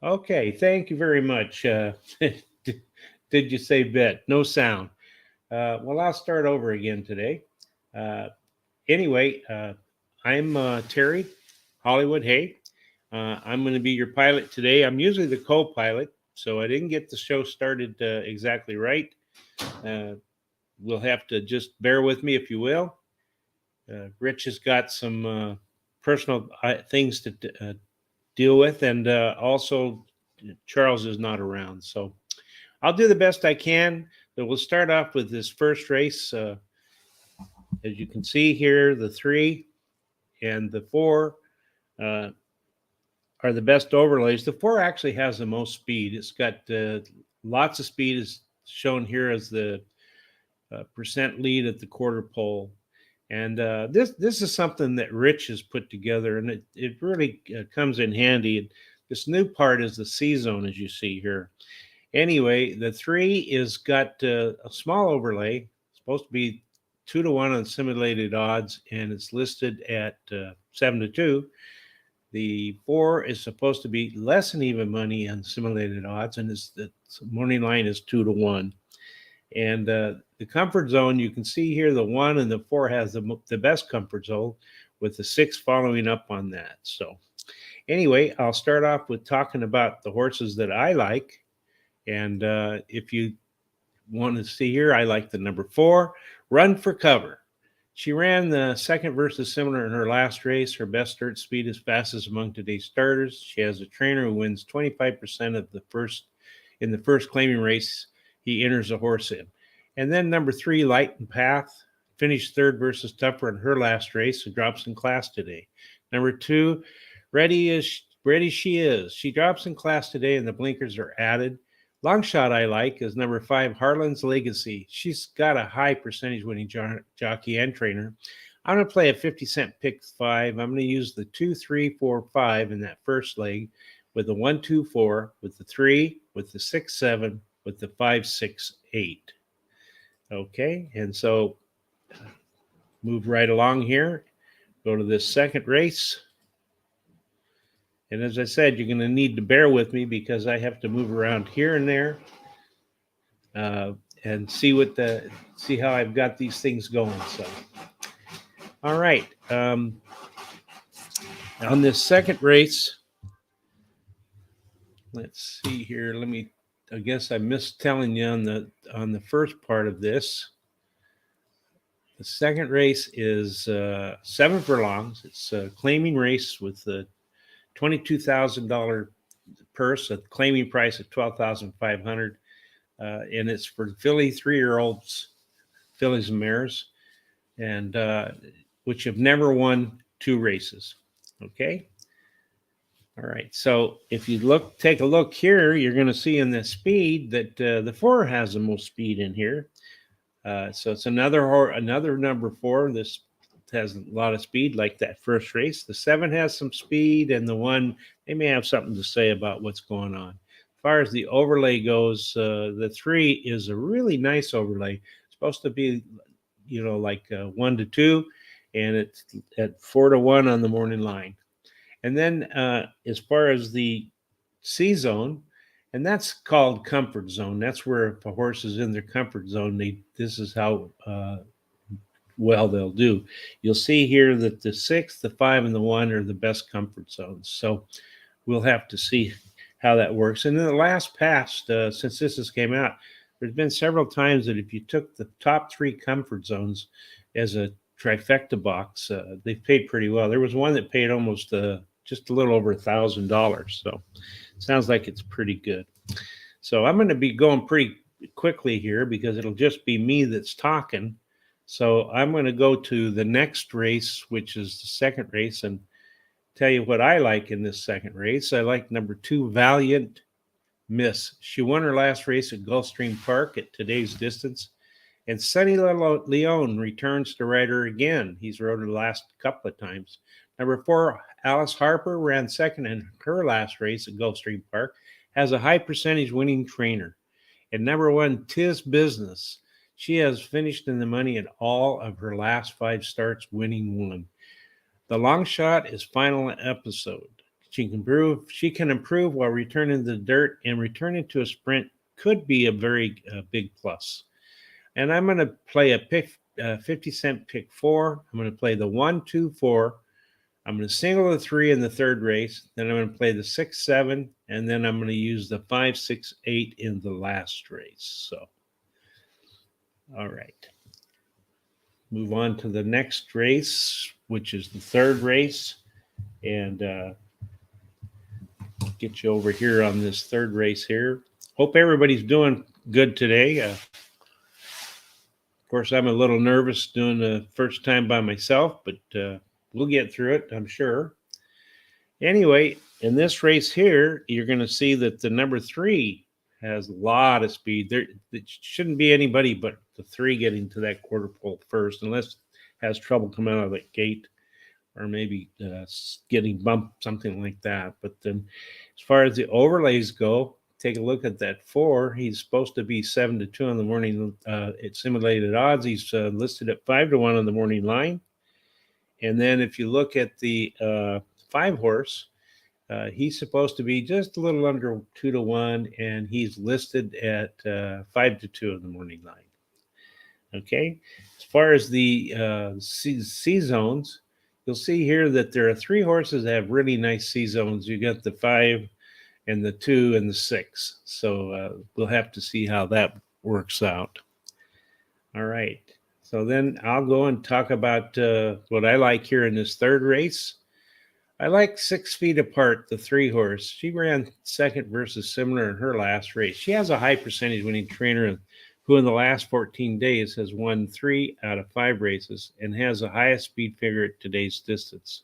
Okay, thank you very much. Did you say bet? No sound. Well, I'll start over again today. Uh, anyway, I'm Terry Hollywood Hay. I'm going to be your pilot today. I'm usually the co pilot, so I didn't get the show started exactly right. Uh, we'll have to just bear with me, if you will. Rich has got some personal things to deal with, and also Charles is not around. So I'll do the best I can. But we'll start off with this first race. As you can see here, the 3 and the 4 uh, are the best overlays. The 4 actually has the most speed. It's got lots of speed, is shown here as the percent lead at the quarter pole. And this is something that Rich has put together, and it really comes in handy. This new part is the C zone, as you see here. Anyway, the 3 is got a small overlay. It's supposed to be 2-1 on simulated odds, and it's listed at 7-2. The 4 is supposed to be less than even money on simulated odds, and the morning line is 2-1. And the comfort zone, you can see here, the 1 and the 4 has the best comfort zone, with the 6 following up on that. So anyway, I'll start off with talking about the horses that I like. And if you want to see here, I like the number 4, Run for Cover. She ran the second versus similar in her last race. Her best start speed is fastest among today's starters. She has a trainer who wins 25% of in the first claiming race he enters a horse in. And then number 3, Light and Path, finished third versus Tougher in her last race and drops in class today. Number 2, Ready She Is. She drops in class today and the blinkers are added. Long shot I like is number 5, Harlan's Legacy. She's got a high percentage winning jockey and trainer. I'm going to play a 50-cent pick 5. I'm going to use the 2, 3, 4, 5 in that first leg with the 1, 2, 4, with the 3, with the 6, 7, with the 5, 6, 8. Okay, and so move right along here. Go to this second race. And as I said, you're going to need to bear with me because I have to move around here and there and see how I've got these things going. So, all right. On this second race, let's see here. I guess I missed telling you on the first part of this. The second race is 7 furlongs. It's a claiming race with the $22,000 purse, a claiming price of $12,500, and it's for filly 3-year-olds, fillies and mares, and which have never won 2 races. Okay. All right. So if you take a look here, you're going to see in the speed that the 4 has the most speed in here. So it's another number 4. This has a lot of speed, like that first race. The 7 has some speed, and the 1, they may have something to say about what's going on. As far as the overlay goes, the 3 is a really nice overlay. It's supposed to be, like 1-2, and it's at 4-1 on the morning line. And then as far as the C zone, and that's called comfort zone. That's where if a horse is in their comfort zone, this is how well they'll do. You'll see here that the 6, the 5, and the 1 are the best comfort zones. So we'll have to see how that works. And in the last past, since this has came out, there's been several times that if you took the top 3 comfort zones as a trifecta box, they've paid pretty well. There was one that paid almost just a little over $1,000. So it sounds like it's pretty good. So I'm going to be going pretty quickly here because it'll just be me that's talking. So I'm going to go to the next race, which is the second race, and tell you what I like in this second race. I like number 2, Valiant Miss. She won her last race at Gulfstream Park at today's distance. And Sonny Leon returns to ride her again. He's rode her the last couple of times. Number 4, Alice Harper ran second in her last race at Gulfstream Park. Has a high percentage winning trainer. And number 1, Tis Business. She has finished in the money in all of her last 5 starts, winning 1. The long shot is Final Episode. She can improve while returning to the dirt, and returning to a sprint could be a very big plus. And I'm going to play a 50-cent pick 4. I'm going to play the 1, 2, 4. I'm going to single the 3 in the third race. Then I'm going to play the 6, 7, and then I'm going to use the 5, 6, 8 in the last race. So, all right. Move on to the next race, which is the third race, and get you over here on this third race here. Hope everybody's doing good today. Of course, I'm a little nervous doing the first time by myself, but we'll get through it, I'm sure. Anyway, in this race here, you're going to see that the number 3 has a lot of speed. There shouldn't be anybody but the 3 getting to that quarter pole first, unless it has trouble coming out of that gate, or maybe getting bumped, something like that. But then as far as the overlays go, take a look at that 4. He's supposed to be 7-2 on the morning at simulated odds. He's listed at 5-1 on the morning line. And then if you look at the 5 horse, he's supposed to be just a little under 2-1, and he's listed at 5-2 on the morning line. Okay, as far as the C zones, you'll see here that there are 3 horses that have really nice C zones. You got the 5 and the 2 and the 6. So we'll have to see how that works out. All right. So then I'll go and talk about what I like here in this third race. I like 6 feet apart, the 3 horse. She ran second versus similar in her last race. She has a high percentage winning trainer who in the last 14 days has won 3 out of 5 races and has the highest speed figure at today's distance.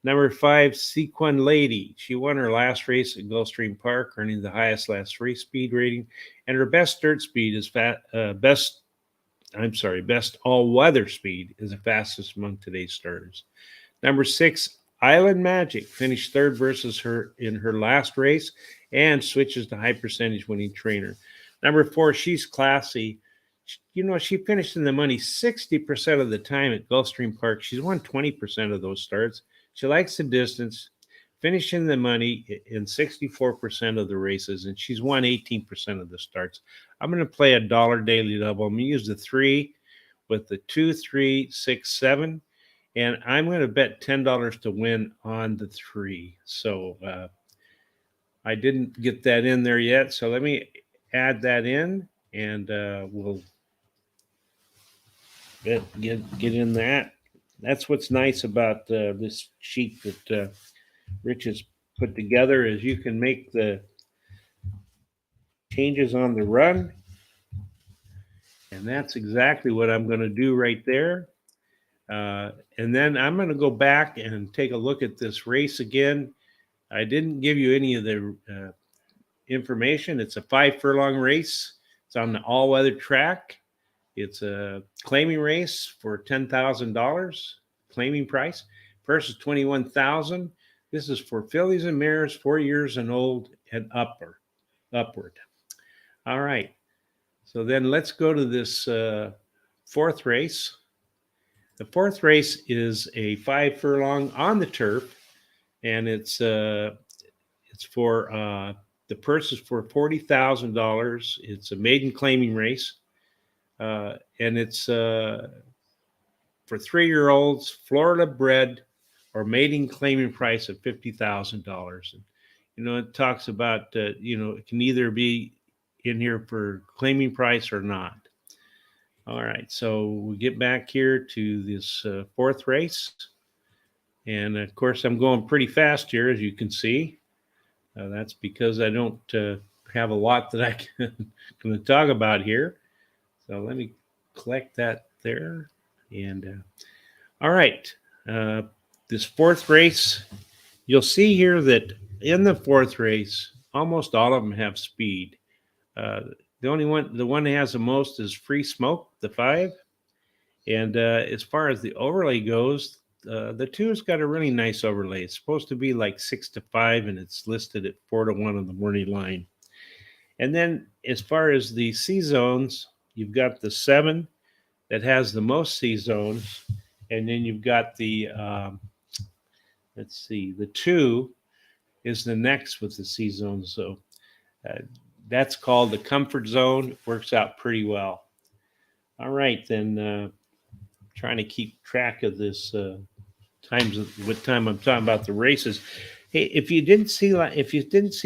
Number 5, Sequin Lady. She won her last race at Gulfstream Park, earning the highest last race speed rating, and her best dirt speed is best all-weather speed is the fastest among today's starters. Number 6, Island Magic, finished third versus her in her last race and switches to high percentage winning trainer. Number 4, She's Classy. You know, she finished in the money 60% of the time at Gulfstream Park. She's won 20% of those starts. She likes the distance, finished in the money in 64% of the races, and she's won 18% of the starts. I'm going to play a dollar daily double. I'm going to use the 3 with the 2, 3, 6, 7, and I'm going to bet $10 to win on the 3. So I didn't get that in there yet, so let me add that in, and we'll get in that. That's what's nice about this sheet that Rich has put together, is you can make the changes on the run. And that's exactly what I'm going to do right there. And then I'm going to go back and take a look at this race again. I didn't give you any of the information. It's a 5 furlong race. It's on the all-weather track. It's a claiming race for $10,000 claiming price. Purse is $21,000. This is for fillies and mares 4 years and old and upward. All right. So then let's go to this fourth race. The fourth race is a 5 furlong on the turf, and it's for the purse is for $40,000. It's a maiden claiming race. And it's for 3-year-olds, Florida bred, or maiden claiming price of $50,000. And it talks about it can either be in here for claiming price or not. All right, so we get back here to this fourth race, and of course I'm going pretty fast here, as you can see. That's because I don't have a lot that I can going to talk about here. So let me collect that there. And all right, this fourth race, you'll see here that in the fourth race, almost all of them have speed. The one that has the most is Free Smoke, the 5. And as far as the overlay goes, the 2's got a really nice overlay. It's supposed to be like 6-5, and it's listed at 4-1 on the morning line. And then as far as the C zones, you've got the 7 that has the most C zones, and then you've got the the 2 is the next with the C zone. So uh, that's called the comfort zone. It works out pretty well. All right, then trying to keep track of this times what time I'm talking about the races. Hey, if you didn't see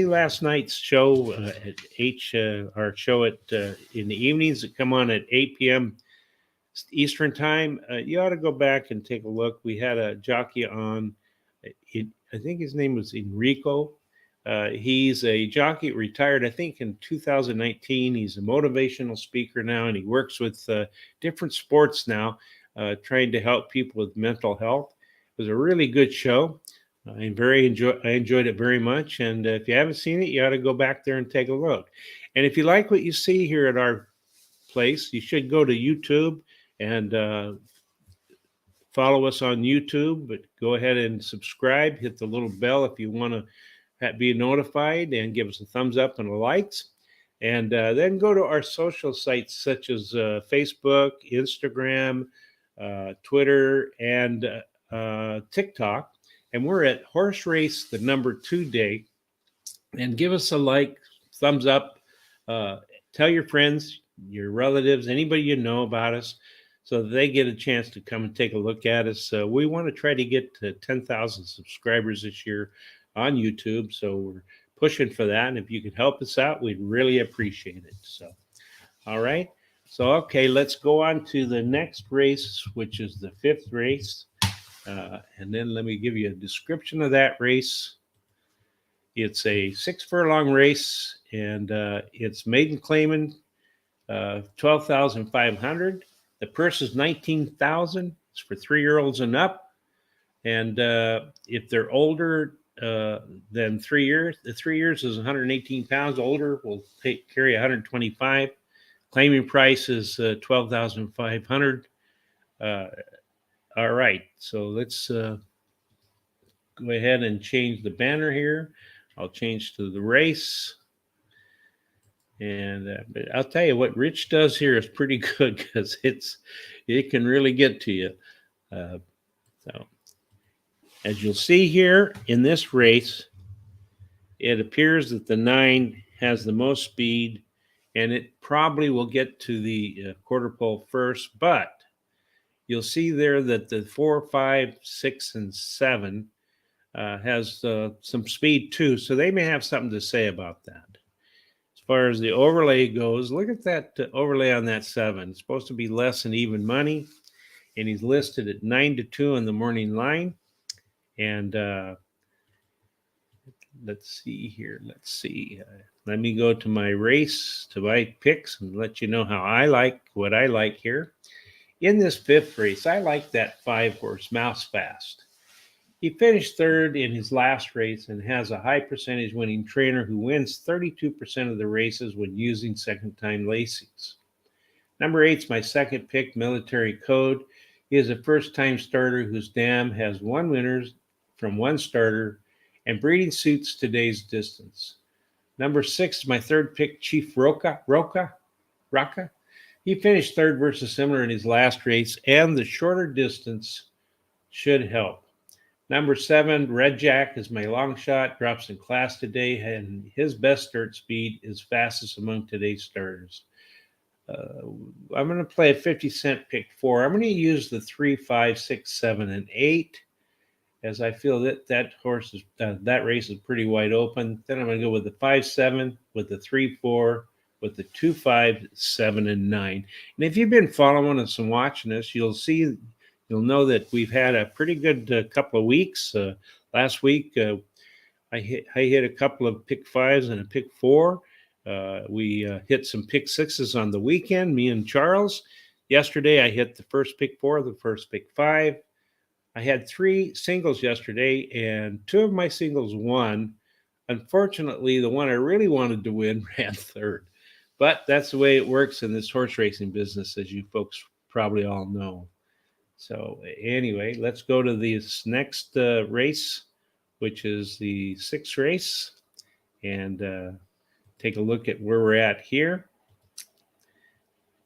last night's show at our show at in the evenings that come on at 8 p.m. Eastern time, you ought to go back and take a look. We had a jockey on. I think his name was Enrico. He's a jockey, retired, I think, in 2019. He's a motivational speaker now, and he works with different sports now, trying to help people with mental health. It was a really good show. I enjoyed it very much. And if you haven't seen it, you ought to go back there and take a look. And if you like what you see here at our place, you should go to YouTube and follow us on YouTube. But go ahead and subscribe. Hit the little bell if you want to be notified, and give us a thumbs up and a likes. And then go to our social sites such as Facebook, Instagram, Twitter, and TikTok. And we're at Horse Race, the number 2 day. And give us a like, thumbs up. Tell your friends, your relatives, anybody you know about us, so that they get a chance to come and take a look at us. We want to try to get to 10,000 subscribers this year on YouTube. So we're pushing for that. And if you could help us out, we'd really appreciate it. So, all right. So, okay, let's go on to the next race, which is the 5th race. And then let me give you a description of that race. It's a 6 furlong race, and it's maiden claiming 12,500. The purse is 19,000. It's for 3-year-olds and up. And if they're older than 3 years, the 3 years is 118 pounds. Older will carry 125. Claiming price is 12,500. All right, so let's go ahead and change the banner here. I'll change to the race. And I'll tell you what Rich does here is pretty good, because it can really get to you. So as you'll see here in this race, it appears that the 9 has the most speed, and it probably will get to the quarter pole first. But you'll see there that the 4, 5, 6, and 7 has some speed too. So they may have something to say about that. As far as the overlay goes, look at that overlay on that 7. It's supposed to be less than even money, and he's listed at 9-2 in the morning line. And let's see here. Let me go to my race, to my picks, and let you know what I like here. In this 5th race, I like that 5-horse Mouse Fast. He finished 3rd in his last race and has a high percentage winning trainer who wins 32% of the races when using second-time lacings. Number 8's my second pick, Military Code. He is a first-time starter whose dam has 1 winner from 1 starter, and breeding suits today's distance. Number 6 is my 3rd pick, Chief Roca. He finished 3rd versus similar in his last race, and the shorter distance should help. Number 7, Red Jack, is my long shot, drops in class today, and his best start speed is fastest among today's starters. I'm going to play a 50-cent pick 4. I'm going to use the 3, 5, 6, 7, and 8, as I feel that horse is that race is pretty wide open. Then I'm going to go with the 5, 7, with the 3, 4, with the 2, 5, 7, and 9. And if you've been following us and watching us, you'll know that we've had a pretty good couple of weeks. Last week, I hit a couple of pick 5s and a pick 4. We hit some pick 6s on the weekend, me and Charles. Yesterday, I hit the first pick 4, the first pick 5. I had 3 singles yesterday, and 2 of my singles won. Unfortunately, the one I really wanted to win ran 3rd. But that's the way it works in this horse racing business, as you folks probably all know. So anyway, let's go to this next race, which is the 6th race, and take a look at where we're at here.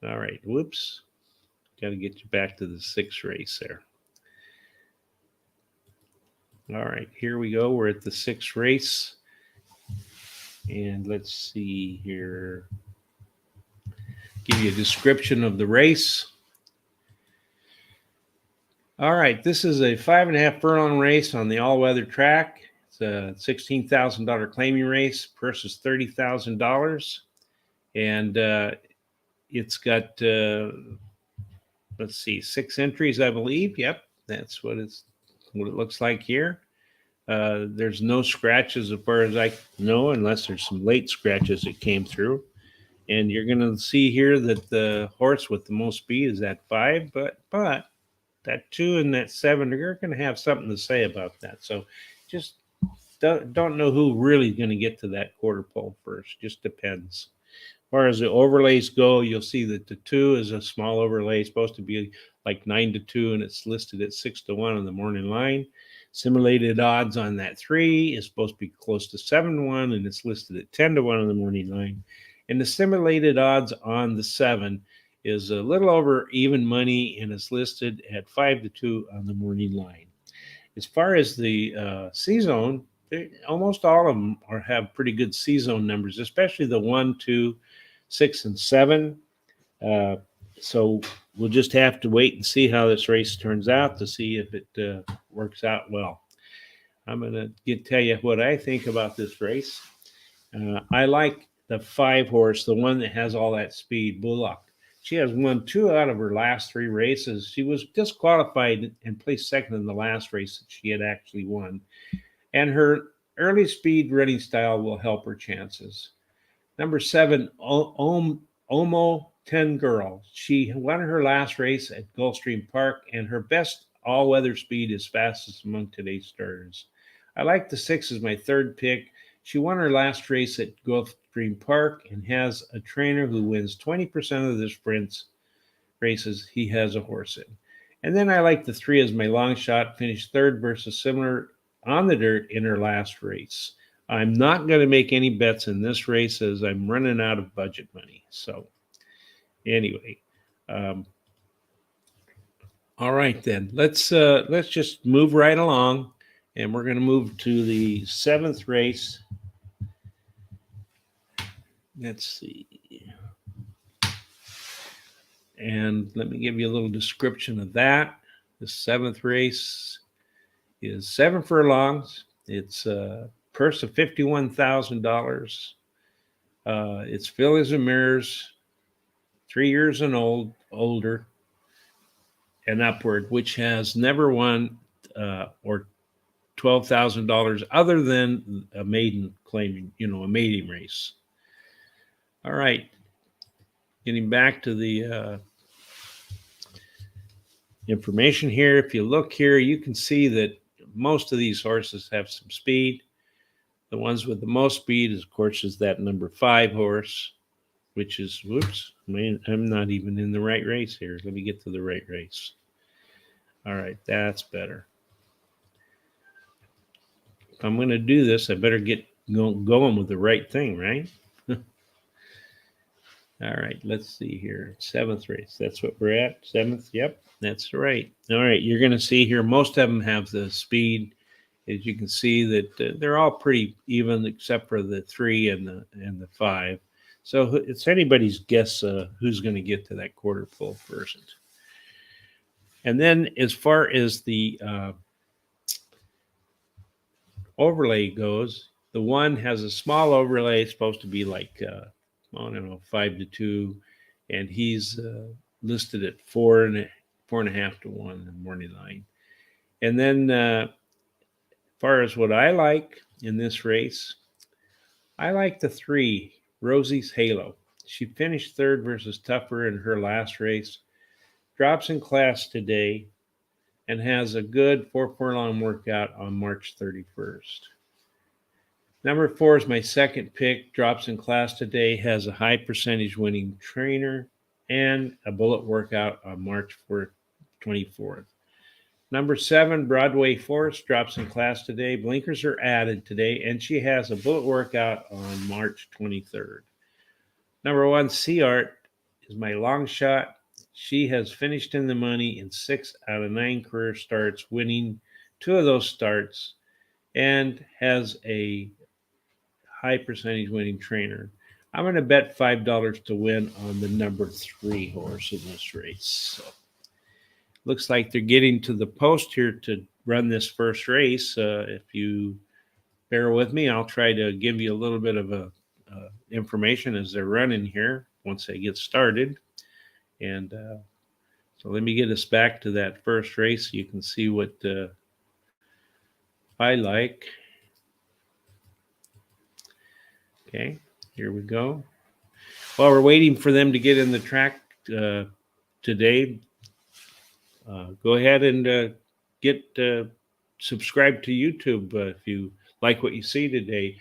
All right, whoops. Got to get you back to the 6th race there. All right, here we go. We're at the 6th race. And let's see here. Give you a description of the race. All right, this is a 5.5 furlong race on the all-weather track. It's a $16,000 claiming race. Purse is $30,000, and it's got let's see, 6 entries, I believe. Yep, that's what it looks like here. There's no scratches as far as I know, unless there's some late scratches that came through. And you're going to see here that the horse with the most speed is at 5, but that 2 and that 7, you're going to have something to say about that. So just don't know who really is going to get to that quarter pole first. Just depends. As far as the overlays go, you'll see that the 2 is a small overlay. It's supposed to be like 9-2, and it's listed at 6-1 on the morning line. Simulated odds on that 3 is supposed to be close to 7-1, and it's listed at 10-1 on the morning line. And the simulated odds on the 7 is a little over even money, and it's listed at 5-2 on the morning line. As far as the C-zone, almost all of them have pretty good C-zone numbers, especially the 1, 2, 6, and 7. So we'll just have to wait and see how this race turns out to see if it works out well. I'm going to tell you what I think about this race. I like the 5 horse, the one that has all that speed, Bullock. She has won 2 out of her last 3 races. She was disqualified and placed second in the last race that she had actually won. And her early speed running style will help her chances. Number 7, Omo 10 Girl. She won her last race at Gulfstream Park, and her best all-weather speed is fastest among today's starters. I like the 6 as my 3rd pick. She won her last race at Gulfstream Park and has a trainer who wins 20% of the sprints races he has a horse in. And then I like the 3 as my long shot, finished 3rd versus similar on the dirt in her last race. I'm not going to make any bets in this race as I'm running out of budget money. So anyway, all right then. Let's just move right along, and we're going to move to the 7th race. Let's see. And let me give you a little description of that. The 7th race is 7 furlongs. It's a purse of $51,000. It's fillies and mares, 3 years and older and upward, which has never won or $12,000 other than a maiden claiming, a maiden race. All right. Getting back to the information here. If you look here, you can see that most of these horses have some speed. The ones with the most speed, of course, is that number 5 horse, which is, whoops, man, I'm not even in the right race here. Let me get to the right race. All right, that's better. If I'm going to do this, I better get going with the right thing, right? All right, let's see here. 7th race. That's what we're at. 7th. Yep, that's right. All right, you're going to see here most of them have the speed. As you can see that they're all pretty even except for the 3 and the 5. So it's anybody's guess who's going to get to that quarter pole first. And then as far as the overlay goes, the 1 has a small overlay. It's supposed to be like, 5-2. And he's listed at 4.5 to 1 in the morning line. And then as far as what I like in this race, I like the 3, Rosie's Halo. She finished 3rd versus Tougher in her last race, drops in class today, and has a good 4 furlong workout on March 31st. Number 4 is my 2nd pick, drops in class today, has a high percentage winning trainer, and a bullet workout on March 24th. Number 7, Broadway Force, drops in class today. Blinkers are added today, and she has a bullet workout on March 23rd. Number 1, Sea Art, is my long shot. She has finished in the money in 6 out of 9 career starts, winning 2 of those starts, and has a high percentage winning trainer. I'm going to bet $5 to win on the number 3 horse in this race. So, looks like they're getting to the post here to run this first race. If you bear with me, I'll try to give you a little bit of information as they're running here once they get started. And so let me get us back to that first race so you can see what I like. Okay, here we go. While we're waiting for them to get in the track today, go ahead and get subscribed to YouTube if you like what you see today.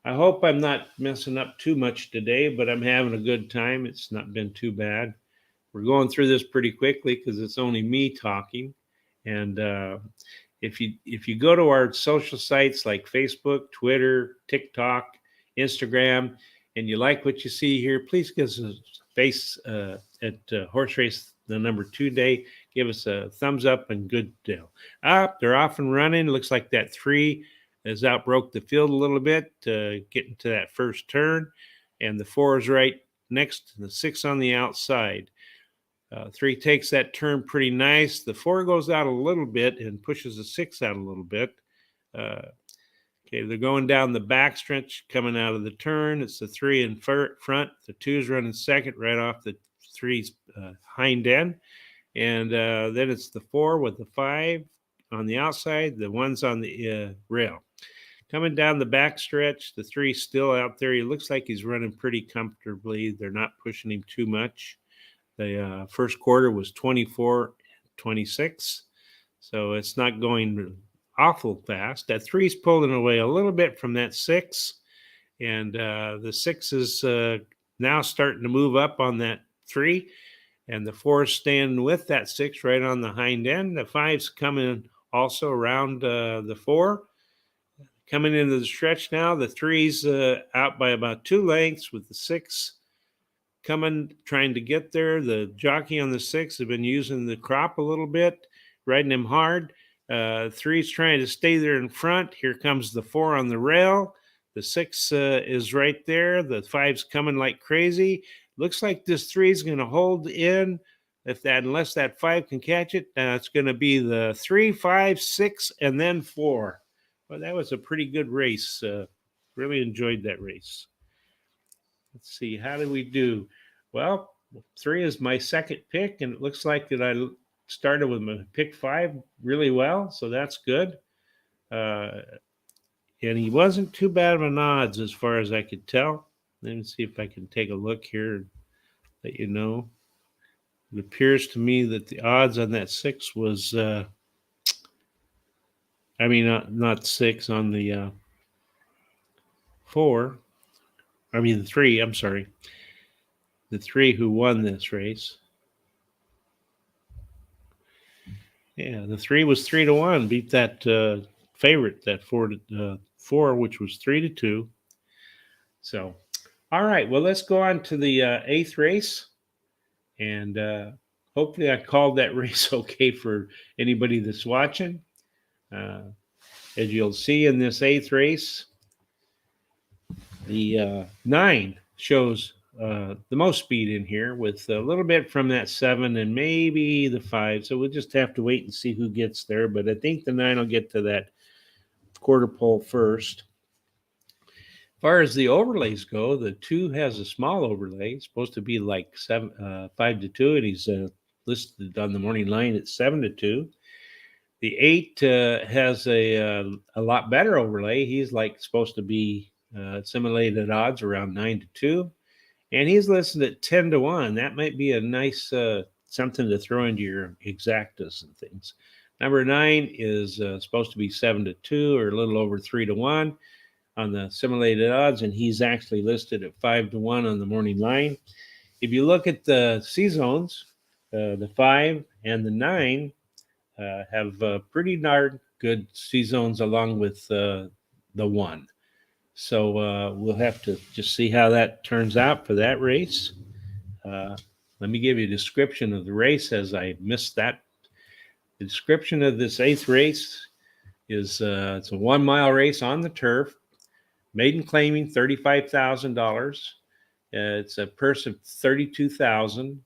I hope I'm not messing up too much today, but I'm having a good time. It's not been too bad. We're going through this pretty quickly because it's only me talking. And if you go to our social sites like Facebook, Twitter, TikTok, Instagram, and you like what you see here, please give us a face at Horse Race the number 2 day. Give us a thumbs up and good deal. They're off and running. Looks like that 3 has outbroke the field a little bit, getting to that first turn, and the 4 is right next to the 6 on the outside. 3 takes that turn pretty nice. The 4 goes out a little bit and pushes the 6 out a little bit. Okay, they're going down the back stretch, coming out of the turn. It's the 3 in front. The 2's running second right off the 3's hind end. And then it's the 4 with the 5 on the outside. The 1's on the rail. Coming down the back stretch, the 3's still out there. He looks like he's running pretty comfortably. They're not pushing him too much. The first quarter was 24-26, so it's not going awful fast. That 3's pulling away a little bit from that 6, and the 6 is now starting to move up on that 3, and the 4 is staying with that 6 right on the hind end. The 5's coming also around the 4. Coming into the stretch now, the 3's out by about 2 lengths with the 6 coming, trying to get there. The jockey on the 6 have been using the crop a little bit, riding him hard. 3's trying to stay there in front. Here comes the 4 on the rail. The 6 is right there. The 5's coming like crazy. Looks like this 3 is going to hold in. Unless that 5 can catch it, it's going to be the 3, 5, 6, and then 4. Well, that was a pretty good race. Really enjoyed that race. Let's see, how did we do? Well, 3 is my second pick, and it looks like that I started with my pick 5 really well, so that's good. And he wasn't too bad of an odds as far as I could tell. Let me see if I can take a look here and let you know. It appears to me that the odds on that 6 was, not 6, on the 4. The 3, I'm sorry. The 3 who won this race. Yeah, the 3 was 3-1, beat that favorite, that 4, which was 3-2. So, all right, well, let's go on to the 8th race. And hopefully I called that race okay for anybody that's watching. As you'll see in this 8th race, the 9 shows the most speed in here, with a little bit from that 7 and maybe the 5. So we'll just have to wait and see who gets there. But I think the 9 will get to that quarter pole first. As far as the overlays go, the 2 has a small overlay. It's supposed to be like 5-2, and he's listed on the morning line at 7-2. The 8 has a lot better overlay. He's supposed to be simulated odds around 9-2, and he's listed at 10-1. That might be a nice something to throw into your exactas and things. Number 9 is supposed to be 7-2 or a little over 3-1 on the simulated odds, and he's actually listed at 5-1 on the morning line. If you look at the C zones, the 5 and the 9 have pretty darn good C zones along with the 1. So we'll have to just see how that turns out for that race. Let me give you a description of the race, as I missed that. The description of this 8th race: is it's a 1 mile race on the turf. Maiden claiming $35,000. It's a purse of $32,000.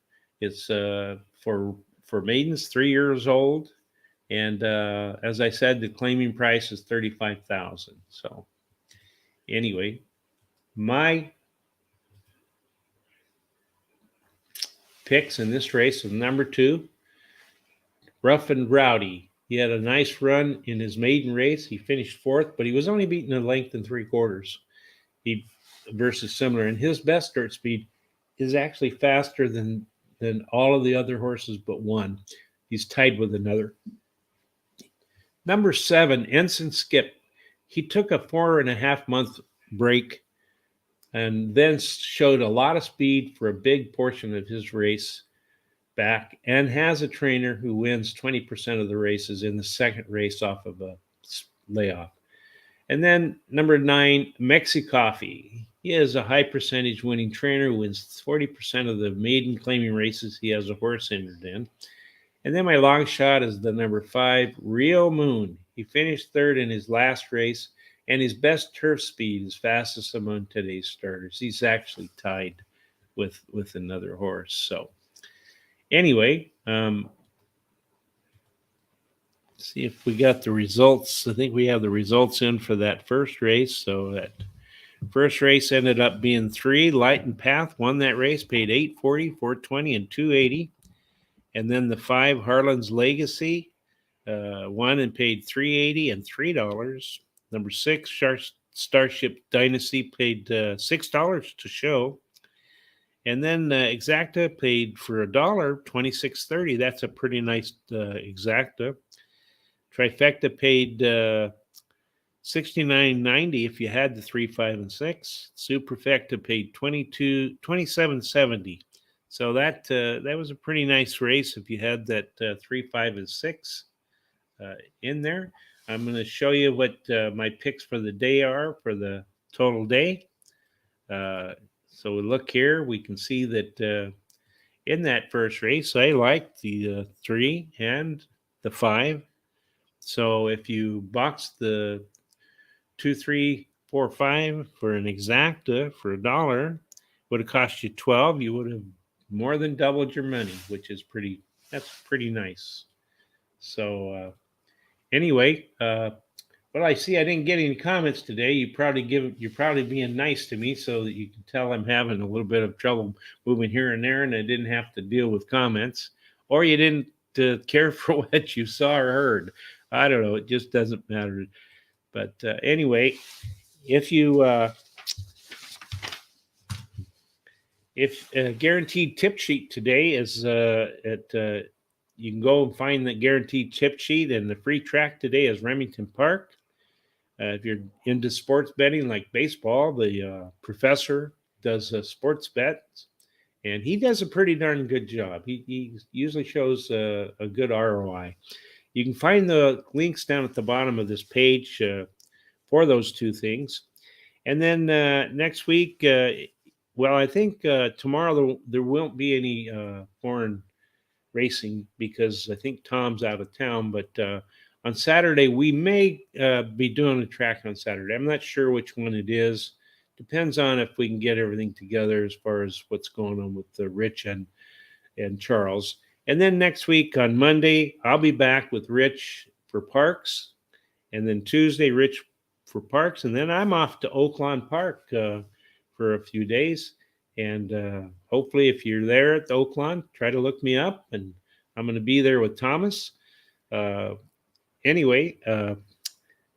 It's for maidens 3 years old, and as I said, the claiming price is $35,000. So anyway, my picks in this race was number 2, Rough and Rowdy. He had a nice run in his maiden race. He finished 4th, but he was only beaten a length and 3/4. He versus similar, and his best dirt speed is actually faster than all of the other horses but one. He's tied with another. Number 7, Ensign Skip. He took a 4.5-month break and then showed a lot of speed for a big portion of his race back, and has a trainer who wins 20% of the races in the second race off of a layoff. And then number 9, Mexicoffee. He is a high percentage winning trainer who wins 40% of the maiden claiming races he has a horse entered in. And then my long shot is the number 5, Rio Moon. He finished 3rd in his last race, and his best turf speed is fastest among today's starters. He's actually tied with another horse. So anyway, see if we got the results. I think we have the results in for that first race. So that first race ended up being 3. Light and Path won that race, paid $840, $420, and $280. And then the 5, Harlan's Legacy, won and paid $380 and $3. Number 6, Starship Dynasty, paid $6 to show. And then Exacta paid for $1, $26.30. That's a pretty nice Exacta. Trifecta paid $69.90 if you had the 3, 5, and 6. Superfecta paid $27.70. So that was a pretty nice race if you had that 3, 5, and 6 in there. I'm going to show you what my picks for the day are for the total day. So we look here, we can see that in that first race, I liked the 3 and the 5. So if you box the 2, 3, 4, 5 for an Exacta for $1, would have cost you $12. You would have more than doubled your money, which is pretty nice. So anyway, well, I see I didn't get any comments today. You're probably being nice to me so that you can tell I'm having a little bit of trouble moving here and there, and I didn't have to deal with comments, or you didn't care for what you saw or heard. I don't know. It just doesn't matter. But anyway, if guaranteed tip sheet today is you can go and find the guaranteed tip sheet, and the free track today is Remington Park. If you're into sports betting like baseball, the professor does sports bets, and he does a pretty darn good job. He usually shows a good ROI. You can find the links down at the bottom of this page for those two things. And then next week, well, I think tomorrow there won't be any foreign racing because I think Tom's out of town. But on Saturday, we may be doing a track on Saturday. I'm not sure which one it is. Depends on if we can get everything together as far as what's going on with Rich and Charles. And then next week on Monday, I'll be back with Rich for Parks. And then Tuesday, Rich for Parks. And then I'm off to Oaklawn Park for a few days. And hopefully if you're there at the Oaklawn, try to look me up. And I'm going to be there with Thomas. Anyway, and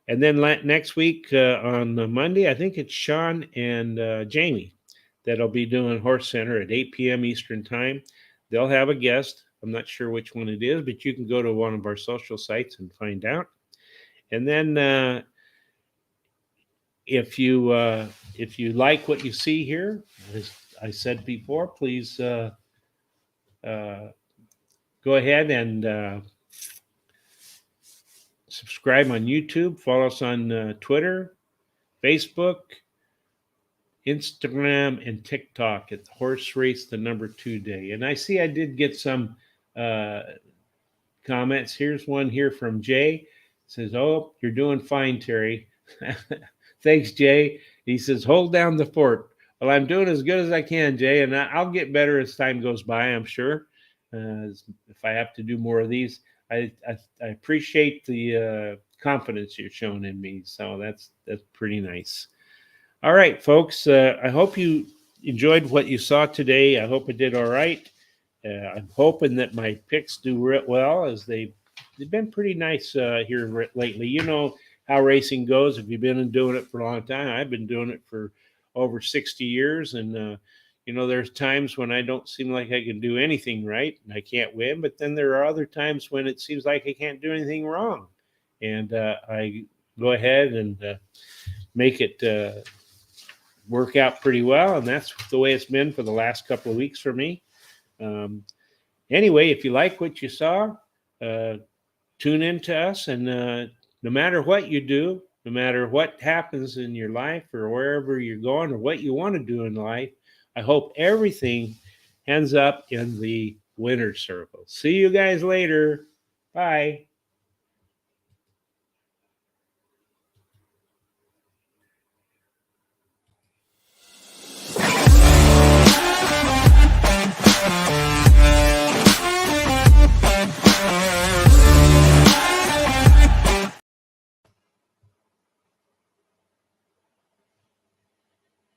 then next week on Monday, I think it's Sean and Jamie that'll be doing Horse Center at 8 p.m. Eastern Time. They'll have a guest. I'm not sure which one it is, but you can go to one of our social sites and find out. And then if you like what you see here, as I said before, please go ahead and subscribe on YouTube. Follow us on Twitter, Facebook, Instagram, and TikTok at Horse Race the number 2 day. And I see I did get some comments. Here's one here from Jay. Says, "Oh, you're doing fine, Terry." Thanks, Jay. He says, "Hold down the fort." Well, I'm doing as good as I can, Jay, and I'll get better as time goes by, I'm sure. If I have to do more of these, I appreciate the confidence you're showing in me. So that's pretty nice. All right, folks. I hope you enjoyed what you saw today. I hope it did all right. I'm hoping that my picks do well, as they've been pretty nice here lately. You know how racing goes. If you've been doing it for a long time, I've been doing it for over 60 years, and there's times when I don't seem like I can do anything right and I can't win, but then there are other times when it seems like I can't do anything wrong, and I go ahead and make it work out pretty well, and that's the way it's been for the last couple of weeks for me. Anyway, if you like what you saw, tune in to us, and no matter what you do, no matter what happens in your life or wherever you're going or what you want to do in life, I hope everything ends up in the winner's circle. See you guys later. Bye.